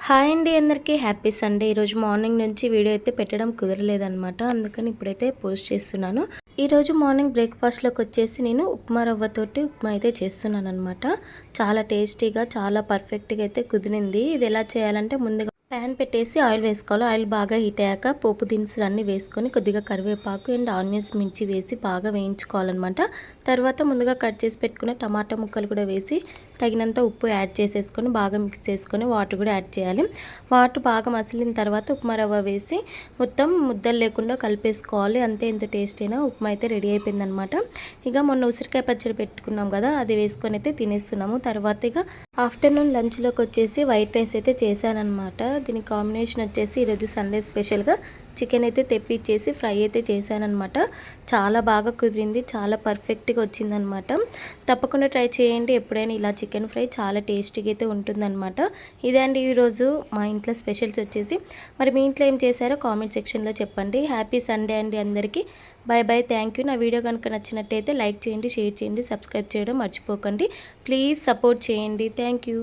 Hi అండి, అందరికీ happy Sunday. ఈరోజు మార్నింగ్ నుంచి వీడియో అయితే పెట్టడం కుదరలేదనమాట. అందుకని ఇప్పుడైతే పోస్ట్ చేస్తున్నాను. ఈరోజు మార్నింగ్ బ్రేక్ఫాస్ట్లోకి వచ్చేసి నేను ఉప్మా రవ్వతోటి ఉప్మా అయితే చేస్తున్నాను అనమాట. చాలా టేస్టీగా, చాలా పర్ఫెక్ట్గా అయితే కుదిరింది. ఇది ఎలా చేయాలంటే ముందుగా ప్యాన్ పెట్టేసి ఆయిల్ వేసుకోవాలి. ఆయిల్ బాగా హీట్ అయ్యాక పోపు దినుసులు అన్నీ వేసుకొని కొద్దిగా కరివేపాకు అండ్ ఆనియన్స్ మిర్చి వేసి బాగా వేయించుకోవాలన్నమాట. తర్వాత ముందుగా కట్ చేసి పెట్టుకున్న టమాటా ముక్కలు కూడా వేసి తగినంత ఉప్పు యాడ్ చేసేసుకొని బాగా మిక్స్ చేసుకొని వాటర్ కూడా యాడ్ చేయాలి. వాటర్ బాగా మసిలిన తర్వాత ఉప్మా రవ్వ వేసి మొత్తం ముద్దలు లేకుండా కలిపేసుకోవాలి. అంతే, ఎంత టేస్ట్ అయినా ఉప్మా అయితే రెడీ అయిపోయిందనమాట. ఇక మొన్న ఉసిరికాయ పచ్చడి పెట్టుకున్నాం కదా, అది వేసుకొని అయితే తినేస్తున్నాము. తర్వాత ఇక ఆఫ్టర్నూన్ లంచ్లోకి వచ్చేసి వైట్ రైస్ అయితే చేశానమాట. దీని కాంబినేషన్ వచ్చేసి ఈరోజు సండే స్పెషల్గా చికెన్ అయితే తెప్పించేసి ఫ్రై అయితే చేశానమాట. చాలా బాగా కుదిరింది, చాలా పర్ఫెక్ట్గా వచ్చిందనమాట. తప్పకుండా ట్రై చేయండి ఎప్పుడైనా ఇలా చికెన్ ఫ్రై, చాలా టేస్టీగా అయితే ఉంటుందన్నమాట. ఇదే అండి ఈరోజు మా ఇంట్లో స్పెషల్స్ వచ్చేసి. మరి మీ ఇంట్లో ఏం చేశారో కామెంట్ సెక్షన్లో చెప్పండి. హ్యాపీ సండే అండి అందరికీ. Bye bye, thank you. నా వీడియో కనుక నచ్చినట్టయితే లైక్ చేయండి, షేర్ చేయండి, సబ్స్క్రైబ్ చేయడం మర్చిపోకండి. ప్లీజ్ సపోర్ట్ చేయండి. Thank you.